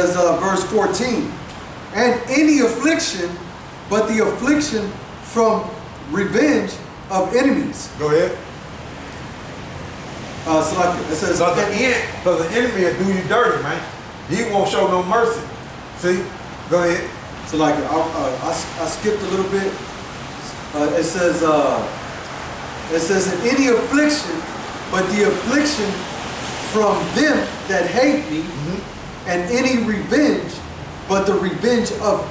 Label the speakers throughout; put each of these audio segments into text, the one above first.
Speaker 1: says, verse 14, and any affliction, but the affliction from revenge of enemies.
Speaker 2: Go ahead.
Speaker 1: So like it says,
Speaker 2: because the enemy will do you dirty, man. He won't show no mercy. See? Go ahead.
Speaker 1: So like I skipped a little bit. It says in any affliction, but the affliction from them that hate me, and any revenge, but the revenge of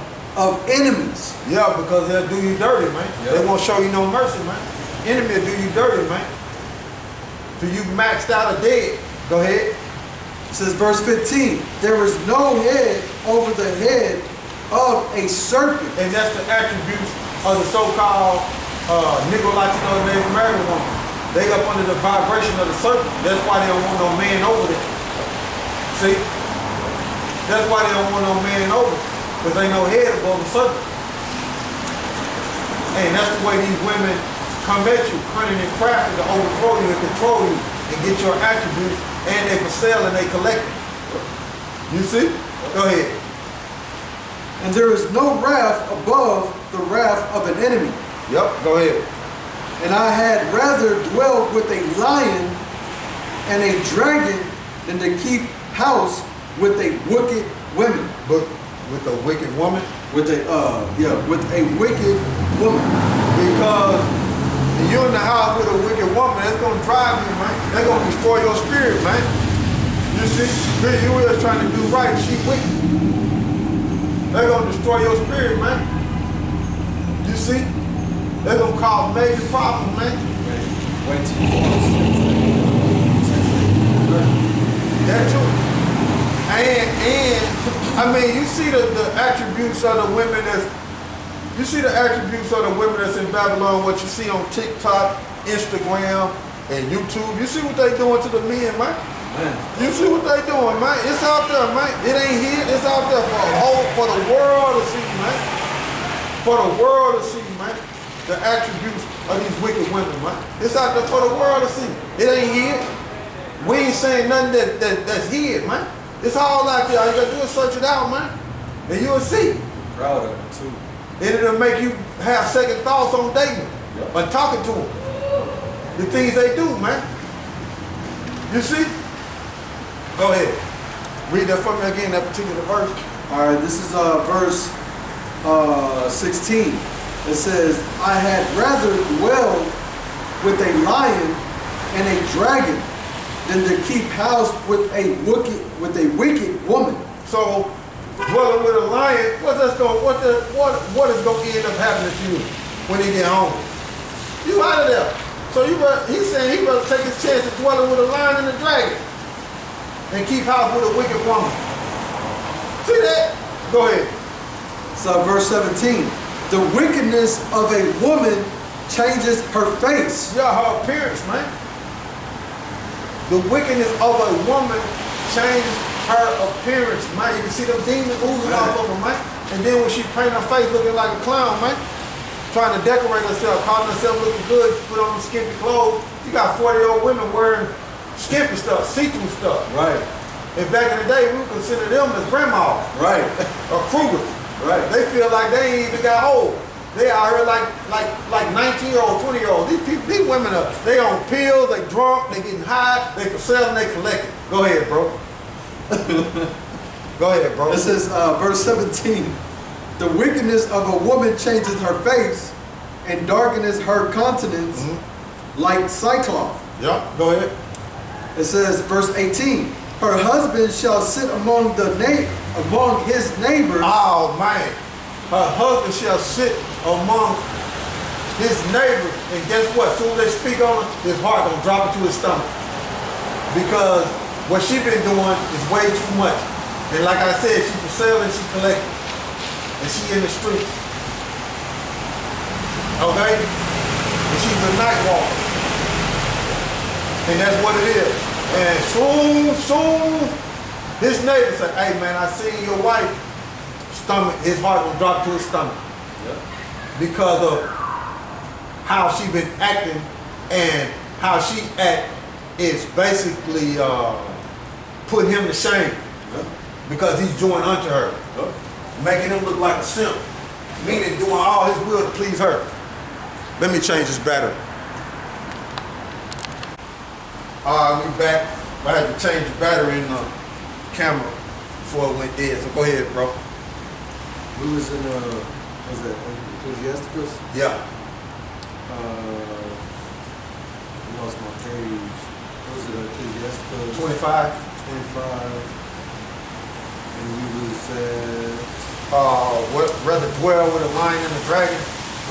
Speaker 1: enemies.
Speaker 2: Yeah, because they'll do you dirty, man. Yep. They won't show you no mercy, man. Enemy will do you dirty, man. So you maxed out or dead. Go ahead.
Speaker 1: It says verse 15, there is no head over the head of a serpent.
Speaker 2: And that's the attributes of the so-called Negro Latino Native American woman. They up under the vibration of the serpent. That's why they don't want no man over there. See? That's why they don't want no man over there. Because they no head above the serpent. And that's the way these women come at you, cunning and crafty to overthrow you and control you and get your attributes, and they for sale and they collect it. You see? Go ahead.
Speaker 1: And there is no wrath above the wrath of an enemy.
Speaker 2: Yep, go ahead.
Speaker 1: And I had rather dwell with a lion and a dragon than to keep house with a wicked woman.
Speaker 2: But with a wicked woman?
Speaker 1: With a with a wicked woman.
Speaker 2: Because if you're in the house with a wicked woman, that's gonna drive you, man. That's gonna destroy your spirit, man. You see? You is trying to do right, she wicked. They're gonna destroy your spirit, man. You see? They're gonna cause major problems, man.
Speaker 1: Wait till you
Speaker 2: That too. And I mean, you see the attributes of the women that's in Babylon, what you see on TikTok, Instagram, and YouTube. You see what they doing to the men, man? You see what they doing, man? It's out there, man. It ain't here. It's out there for the world to see, man. For the world to see, man. The attributes of these wicked women, man. It's out there for the world to see. It ain't here. We ain't saying nothing that's here, man. It's all out there. All you gotta do is search it out, man. And you'll see.
Speaker 1: Proud of it too.
Speaker 2: And it'll make you have second thoughts on dating or talking to them. The things they do, man. You see? Go ahead. Read that for me again, that particular verse.
Speaker 1: All right, this is verse 16. It says, I had rather dwell with a lion and a dragon than to keep house with a wicked woman. So dwelling with a lion, what is going to end up happening to you when he get home? You out of there. So he's saying he better take his chance of dwelling with a lion and a dragon and keep house with a wicked woman. See that? Go ahead. So verse 17, the wickedness of a woman changes her face.
Speaker 2: Yeah, her appearance, man. The wickedness of a woman changes her appearance, man. You can see them demons oozing off of her, man. And then when she paint her face looking like a clown, man, trying to decorate herself, calling herself looking good, put on them skimpy clothes. You got 40-year-old women wearing skimpy stuff, see-through stuff.
Speaker 1: Right.
Speaker 2: And back in the day, we would consider them as grandmas.
Speaker 1: Right.
Speaker 2: Or Krugers. Right. They feel like they ain't even got old. They out here like 19-year-old, 20-year-old. These women they on pills, they drunk, they getting high, they for sale and they collect it. Go ahead, bro. Go ahead, bro.
Speaker 1: This is verse 17. The wickedness of a woman changes her face and darkens her countenance like cyclops.
Speaker 2: Yeah, go ahead.
Speaker 1: It says, verse 18. Her husband shall sit among his neighbors.
Speaker 2: Oh man, her husband shall sit among his neighbors, and guess what? As soon as they speak on it, his heart gonna drop into his stomach because what she been doing is way too much. And like I said, she for sale and she collecting, and she in the streets. Okay, and she's a night walker, and that's what it is. And soon, his neighbor said, hey man, I seen your wife stomach, his heart gonna drop to his stomach. Yep. Because of how she been acting and how she act is basically put him to shame. Yep. because he's joined unto her, making him look like a simp, meaning doing all his will to please her. Let me change this battery. All right, we back. I had to change the battery in the camera before it went dead. So go ahead, bro.
Speaker 1: We was in was that Ecclesiasticus?
Speaker 2: Yeah.
Speaker 1: I lost my page. What was it? Ecclesiasticus
Speaker 2: 25.
Speaker 1: 25. And we was at
Speaker 2: What rather dwell with a lion and a dragon?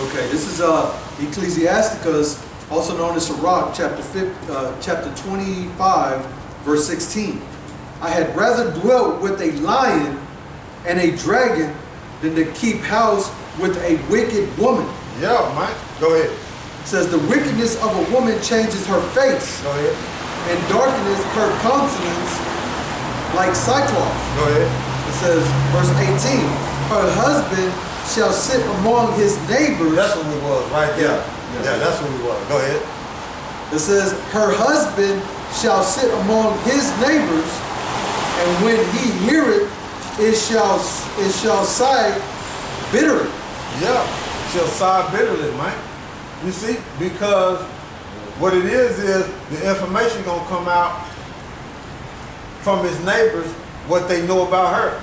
Speaker 1: okay. This is Ecclesiasticus, also known as Sirach, chapter 25, verse 16. I had rather dwell with a lion and a dragon than to keep house with a wicked woman.
Speaker 2: Yeah, Mike. Go ahead.
Speaker 1: It says the wickedness of a woman changes her face,
Speaker 2: Go ahead.
Speaker 1: and darkness her countenance like cyclops.
Speaker 2: Go ahead.
Speaker 1: It says, verse 18, her husband shall sit among his neighbors.
Speaker 2: That's what we was right there. Yeah, that's what we was. Go ahead.
Speaker 1: It says, her husband shall sit among his neighbors, and when he heareth, it shall sigh bitterly.
Speaker 2: Yeah, she'll sigh bitterly, Mike. You see, because what it is the information gonna come out from his neighbors what they know about her.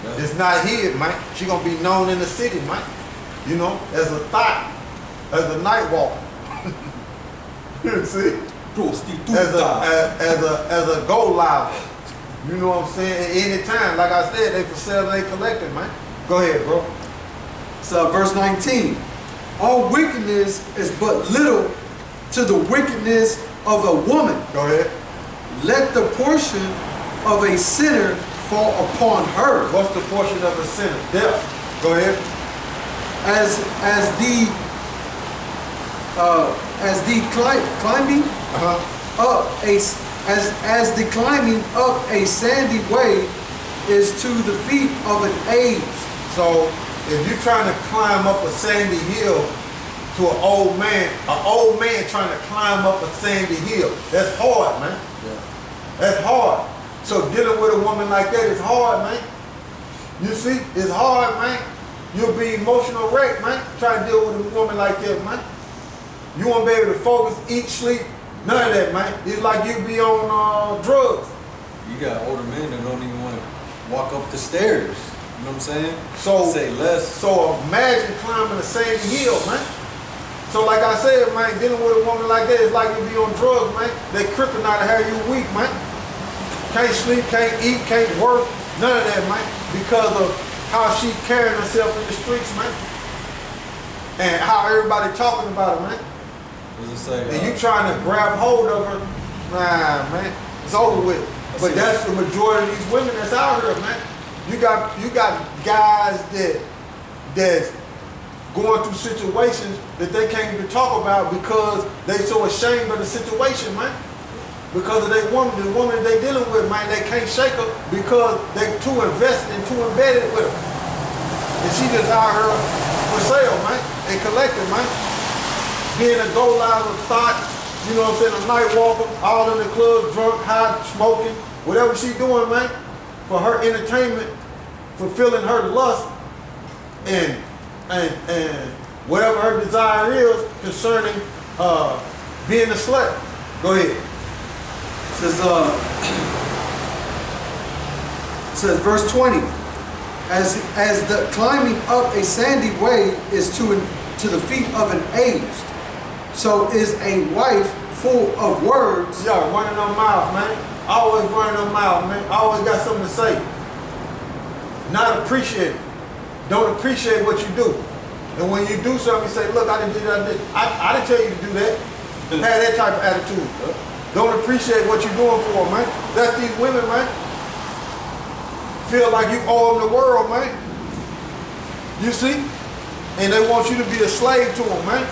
Speaker 2: Yeah. It's not hid, Mike. She gonna be known in the city, Mike. You know, as a thought, as a night walker. You see, as a gold liver. You know what I'm saying? At any time, like I said, they for sale, they collected, man. Go ahead, bro.
Speaker 1: So verse 19, all wickedness is but little to the wickedness of a woman.
Speaker 2: Go ahead.
Speaker 1: Let the portion of a sinner fall upon her.
Speaker 2: What's the portion of a sinner? Death. Go ahead.
Speaker 1: As the climbing up as the climbing up a sandy way is to the feet of an aged.
Speaker 2: So if you're trying to climb up a sandy hill to an old man trying to climb up a sandy hill, that's hard, man.
Speaker 1: Yeah.
Speaker 2: That's hard. So dealing with a woman like that is hard, man. You see, it's hard, man. You'll be emotional wreck, man. Try to deal with a woman like that, man. You won't be able to focus, eat, sleep, none of that, man. It's like you be on drugs.
Speaker 1: You got older men that don't even want to walk up the stairs. You know what I'm saying?
Speaker 2: So
Speaker 1: say less.
Speaker 2: So imagine climbing a sandy hill, man. So like I said, man, dealing with a woman like that is like you be on drugs, man. They kryptonite to have you weak, man. Can't sleep, can't eat, can't work, none of that, man. Because of how she carrying herself in the streets, man. And how everybody talking about her, man.
Speaker 1: What does it say?
Speaker 2: And you trying to grab hold of her, nah, man, it's over with. But that's the majority of these women that's out here, man. You got guys that's going through situations that they can't even talk about because they so ashamed of the situation, man. Because of the woman they dealing with, man, they can't shake her because they too invested and too embedded with her. And she just out here for sale, man, and collecting, man. Being a gold liver thought, you know what I'm saying, a night walker, all in the club, drunk, high, smoking, whatever she doing, man, for her entertainment, fulfilling her lust, and whatever her desire is concerning being a slut. Go ahead.
Speaker 1: It says verse 20, as the climbing up a sandy way is to the feet of an aged, so is a wife full of words.
Speaker 2: Yo, running her mouth, man. Always running her mouth, man. Always got something to say. Not appreciate it. Don't appreciate what you do. And when you do something, you say, look, I didn't do that. I didn't tell you to do that. Have that type of attitude. Don't appreciate what you're doing for them, man. That's these women, man. Feel like you owe them the world, man. You see? And they want you to be a slave to them, man.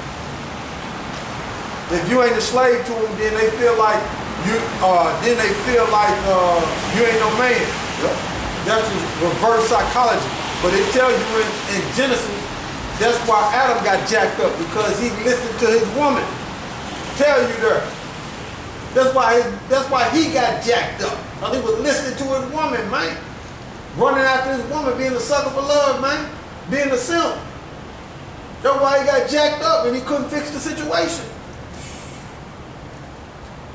Speaker 2: If you ain't a slave to them, then they feel like you ain't no man. That's just reverse psychology. But it tells you in Genesis, that's why Adam got jacked up, because he listened to his woman. Tell you there. That's why he got jacked up. Because he was listening to his woman, man. Running after his woman, being a sucker for love, man. Being a simp. That's why he got jacked up and he couldn't fix the situation.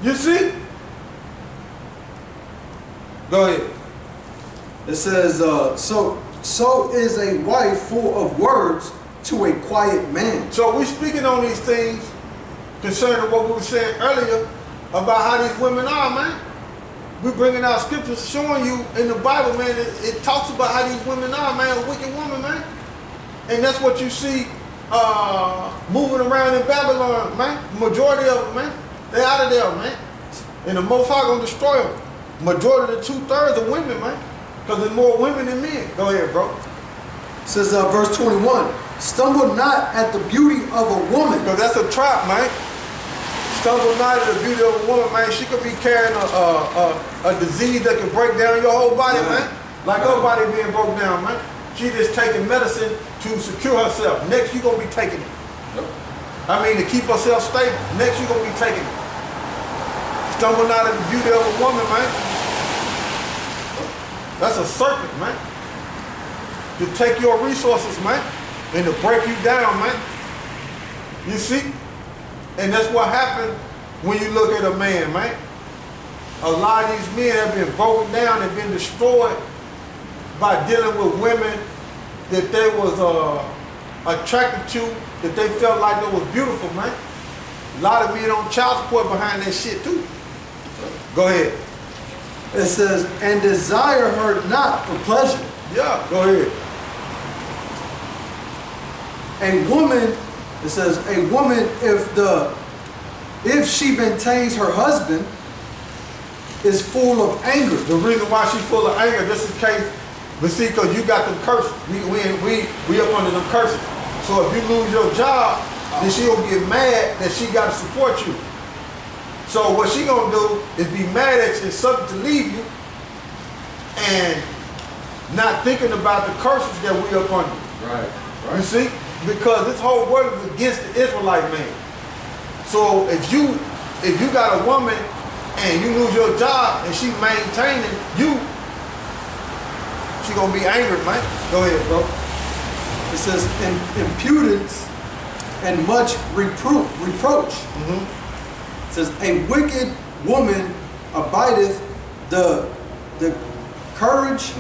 Speaker 2: You see? Go ahead.
Speaker 1: It says, so is a wife full of words to a quiet man.
Speaker 2: So we're speaking on these things concerning what we were saying earlier about how these women are, man. We're bringing out scriptures showing you in the Bible, man, it talks about how these women are, man, a wicked woman, man. And that's what you see moving around in Babylon, man. Majority of them, man, they're out of there, man. And the Most High gonna destroy them. Majority of the 2/3 of women, man. Because there's more women than men. Go ahead, bro.
Speaker 1: It says verse 21, stumble not at the beauty of a woman.
Speaker 2: Because that's a trap, man. Stumble not at the beauty of a woman, man. She could be carrying a disease that can break down your whole body, man. Like her body being broke down, man. She just taking medicine to secure herself. Next, you going to be taking it. I mean, to keep herself stable. Next, you going to be taking it. Stumble not at the beauty of a woman, man. That's a serpent, man. To take your resources, man, and to break you down, man. You see? And that's what happened when you look at a man, man. A lot of these men have been broken down and been destroyed by dealing with women that they was attracted to, that they felt like they was beautiful, man. A lot of men on child support behind that shit too. Go ahead.
Speaker 1: It says, and desire her not for pleasure.
Speaker 2: Yeah, go ahead.
Speaker 1: A woman, it says, a woman, if she maintains her husband, is full of anger.
Speaker 2: The reason why she's full of anger, just in case, but see, because you got them curses. We up under them curses. So if you lose your job, then she gonna get mad that she got to support you. So what she gonna do is be mad at you and something to leave you, and not thinking about the curses that we up under.
Speaker 1: Right.
Speaker 2: You see, because this whole world is against the Israelite man. So if you got a woman and you lose your job and she maintaining you, she gonna be angry, man. Go ahead, bro.
Speaker 1: It says impudence and much reproach. It says a wicked woman abideth the courage,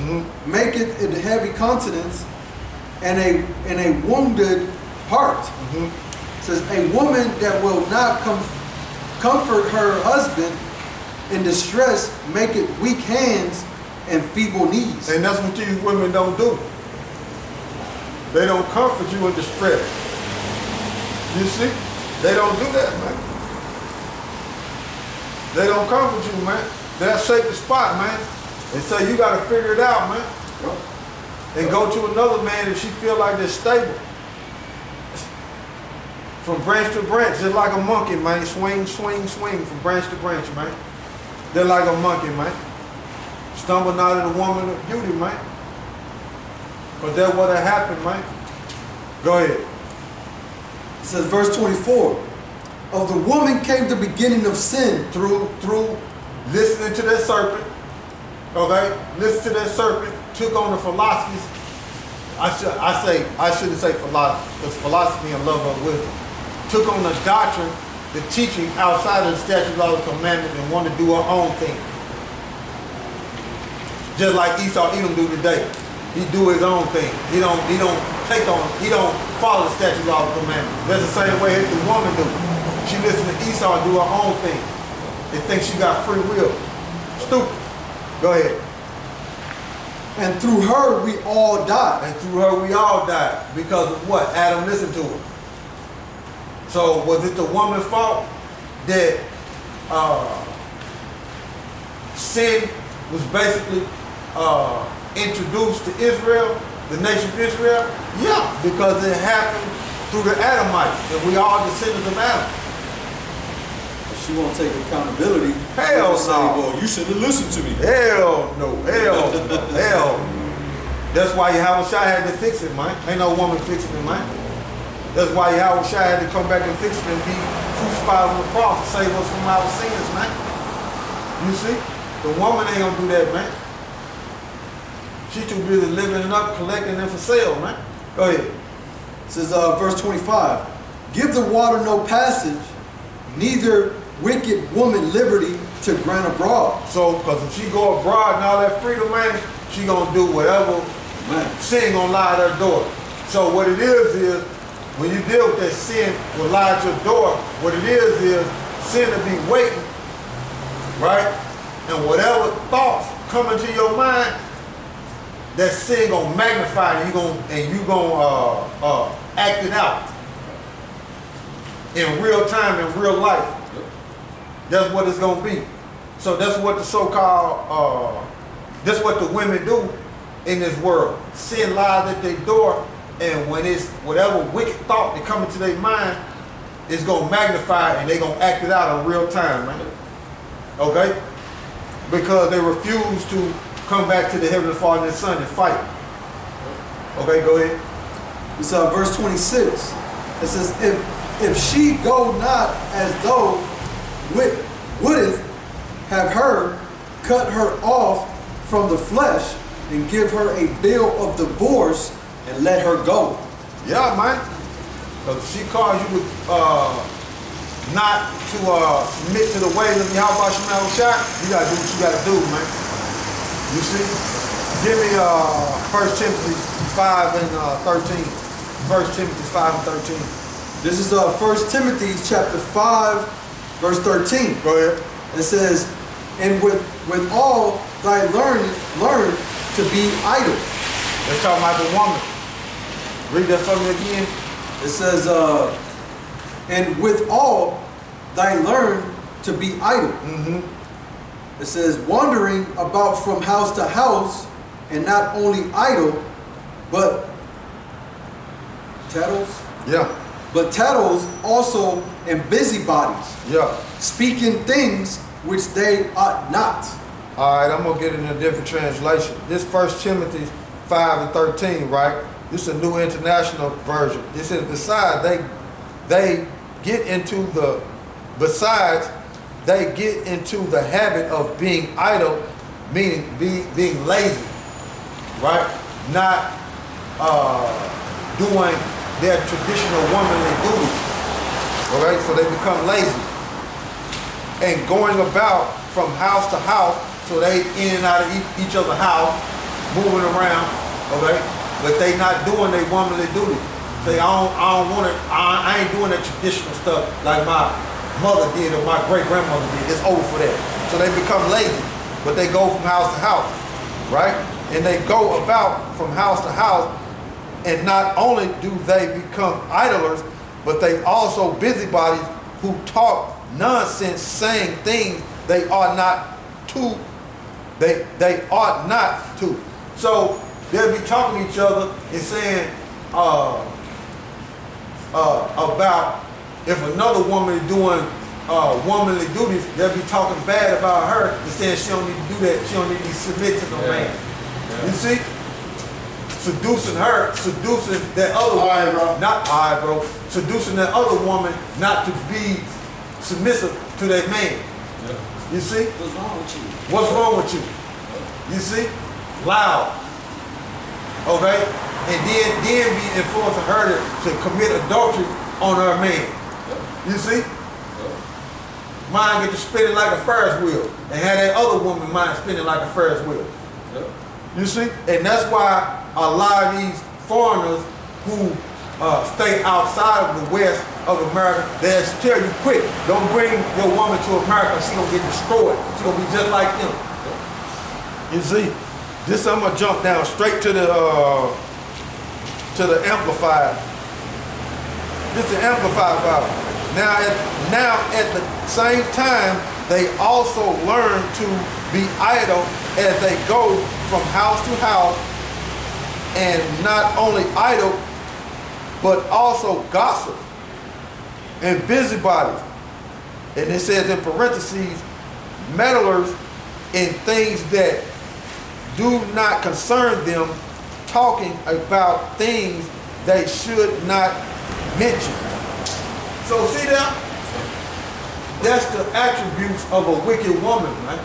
Speaker 1: maketh it heavy countenance, and a wounded heart. It says a woman that will not comfort her husband in distress, maketh weak hands and feeble knees.
Speaker 2: And that's what these women don't do. They don't comfort you in distress. You see? They don't do that, man. They don't comfort you, man. They'll shake the spot, man. And say, you got to figure it out, man. And go to another man if she feel like they're stable. From branch to branch, just like a monkey, man. Swing, swing, swing from branch to branch, man. They're like a monkey, man. Stumble not at a woman of beauty, man. But that's what happened, man. Go ahead.
Speaker 1: It says verse 24. Of the woman came the beginning of sin
Speaker 2: through listening to that serpent. Okay? Listen to that serpent, took on the philosophies. I shouldn't say philosophy, because philosophy and love of wisdom. Took on the doctrine, the teaching outside of the statutes, laws, and commandments, and wanted to do her own thing. Just like Esau Edom do today. He do his own thing. He don't follow the statutes, laws, and commandments. That's the same way the woman do. She listen to Esau and do her own thing. They think she got free will. Stupid. Go ahead.
Speaker 1: And through her we all died.
Speaker 2: And through her we all died. Because of what? Adam listened to her. So was it the woman's fault that sin was basically introduced to Israel, the nation of Israel? Yeah, because it happened through the Adamites, and we all descendants of Adam.
Speaker 1: She won't take accountability.
Speaker 2: Hell no.
Speaker 1: Say, well, you should have listened to me.
Speaker 2: Hell no. Hell no. Hell. That's why YAHAWASHI had to fix it, man. Ain't no woman fixing it, man. That's why YAHAWASHI had to come back and fix it and be crucified on the cross to save us from our sins, man. You see? The woman ain't gonna do that, man. She too busy living it up, collecting them for sale, man. Go ahead.
Speaker 1: It says, verse 25, give the water no passage, neither wicked woman liberty to grant abroad.
Speaker 2: So, because if she go abroad and all that freedom, man, she gonna do whatever, man. Sin gonna lie at her door. So what it is when you deal with that sin will lie at your door, what it is sin to be waiting, right? And whatever thoughts come into your mind, that sin gonna magnify and you gonna act it out in real time, in real life. That's what it's gonna be. So that's what the so-called, that's what the women do in this world. Sin lies at their door, and when it's whatever wicked thought that come into their mind, it's gonna magnify and they gonna act it out in real time, man. Okay? Because they refuse to come back to the Heavenly Father and His Son and fight. Okay, go ahead.
Speaker 1: It's verse 26. It says, if she go not as though wouldeth have her cut her off from the flesh and give her a bill of divorce and let her go.
Speaker 2: Yeah, man. Because she calls you not to submit to the ways of YAHAWASHI, you gotta do what you gotta do, man. You see? Give me 1 Timothy 5 and 13. 1 Timothy 5 and 13.
Speaker 1: This is 1 Timothy chapter 5, verse 13.
Speaker 2: Go ahead.
Speaker 1: It says, and with all thy learn to be idle.
Speaker 2: Let's talk about the woman. Read that for me again.
Speaker 1: It says, and with all thy learn to be idle. It says, wandering about from house to house, and not only idle, but tattles.
Speaker 2: Yeah.
Speaker 1: But tattles also and busybodies.
Speaker 2: Yeah.
Speaker 1: Speaking things which they ought not.
Speaker 2: All right, I'm gonna get it in a different translation. This 1 Timothy 5 and 13, right? This is a New International Version. This is besides they get into the habit of being idle, meaning being lazy, right? Not doing their traditional womanly duties. All right, so they become lazy and going about from house to house. So they in and out of each other's house, moving around, okay? But they not doing their womanly duty. Say, I ain't doing that traditional stuff like my mother did or my great-grandmother did. It's over for that. So they become lazy, but they go from house to house, right? And they go about from house to house, and not only do they become idlers, but they also busybodies who talk nonsense, saying things they ought not to. They ought not to. So they'll be talking to each other and saying about if another woman is doing womanly duties, they'll be talking bad about her and saying she don't need to do that. She don't need to submit to no man. Yeah. You see? Seducing that other woman, seducing that other woman not to be submissive to that man. Yeah. You see?
Speaker 3: What's wrong with you?
Speaker 2: What's wrong with you? You see? Loud. Okay? And then be influencing her to commit adultery on her man. You see? Mind get to spinning like a Ferris wheel and have that other woman mind spinning like a Ferris wheel. You see? And that's why a lot of these foreigners who stay outside of the West of America, they'll tell you quick, don't bring your woman to America, she's gonna get destroyed. She's gonna be just like them. You see? This I'm gonna jump down straight to the amplified. This is the amplified Bible. Now at the same time, they also learn to be idle as they go from house to house, and not only idle, but also gossip and busybodies. And it says in parentheses, meddlers in things that do not concern them, talking about things they should not mention. So see there? That's the attributes of a wicked woman, man.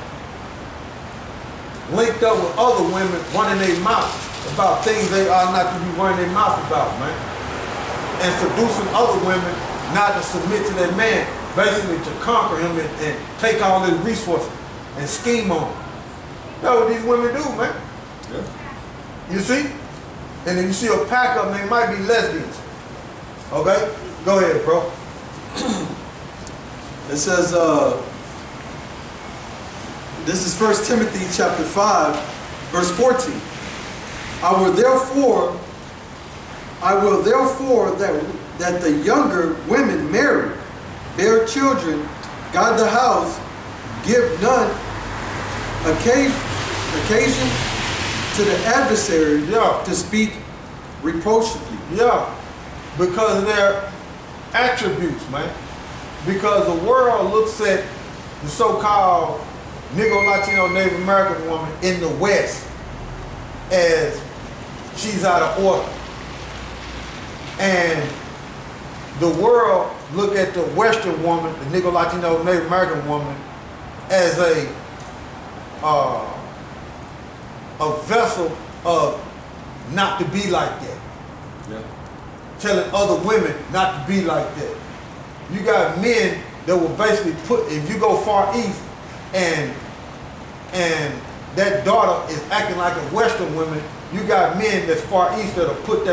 Speaker 2: Linked up with other women running their mouth about things they are not to be running their mouth about, man. And seducing other women not to submit to that man, basically to conquer him and take all his resources and scheme on him. That's what these women do, man. Yeah. You see? And then you see a pack of them, they might be lesbians. Okay? Go ahead, bro.
Speaker 1: It says, this is 1 Timothy chapter 5, verse 14. I will therefore that the younger women marry, bear children, guard the house, give none occasion to the adversary to speak reproachfully.
Speaker 2: Yeah, because of their attributes, man. Because the world looks at the so-called Negro, Latino, Native American woman in the West as she's out of order. And the world look at the Western woman, the Negro, Latino, Native American woman, as a vessel of not to be like that. Yeah. Telling other women not to be like that. You got men that will basically put, if you go far east and that daughter is acting like a Western woman, you got men that's far east that'll put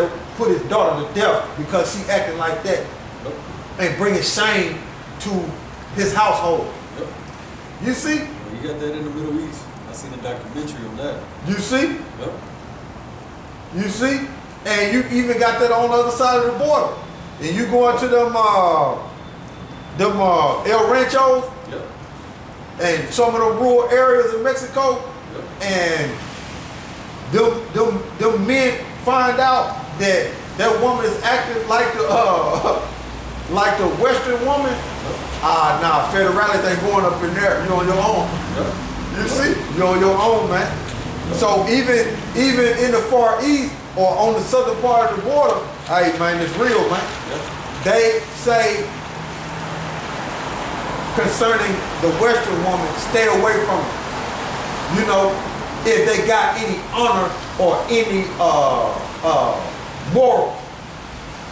Speaker 2: his daughter to death because she acting like that. Yep. And bringing shame to his household. Yep. You see?
Speaker 3: Well, you got that in the Middle East. I seen a documentary on that.
Speaker 2: You see?
Speaker 3: Yep.
Speaker 2: You see? And you even got that on the other side of the border. And you go into them El Ranchos, yep, and some of the rural areas in Mexico, yep, and them men find out that that woman is acting like the Western woman. Yep. Nah, federality ain't going up in there. You're on your own. Yep. You see? You're on your own, man. Yep. So even in the Far East or on the southern part of the border, hey man, it's real, man. Yep. They say concerning the Western woman, stay away from her. You know, if they got any honor or any morals.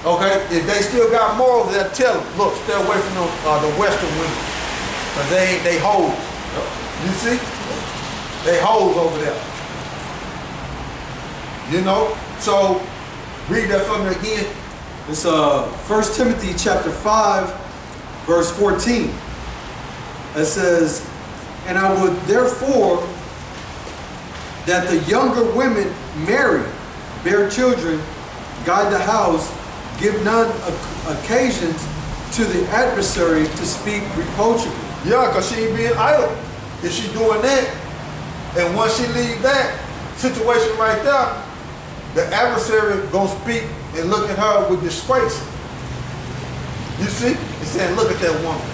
Speaker 2: Okay, if they still got morals, they'll tell them, look, stay away from the Western women, because they hoes. Yep. You see, they hoes over there. You know, so read that for me again.
Speaker 1: It's 1 Timothy chapter 5, verse 14. It says, and I would therefore that the younger women marry, bear children, guide the house, give none occasions to the adversary to speak reproachably.
Speaker 2: Yeah, because she ain't being idle. If she doing that, and once she leave that situation right there, the adversary gonna speak and look at her with disgrace. You see? He's saying, look at that woman.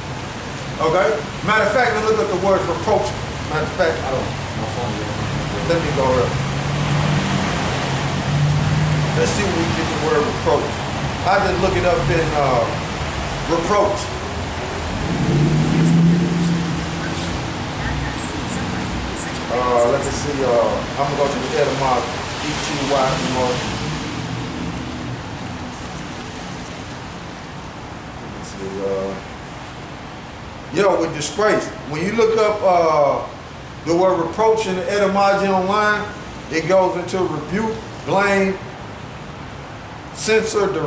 Speaker 2: Okay? Matter of fact, let's look at the word reproach. Matter of fact, I don't know. My phone is. Let me go up. Let's see where we get the word reproach. I just look it up in reproach. Let me see. I'm gonna go to the etymology. E-T-Y-M-O. With disgrace. When you look up the word reproach in the etymology online, it goes into rebuke, blame, censor, direct.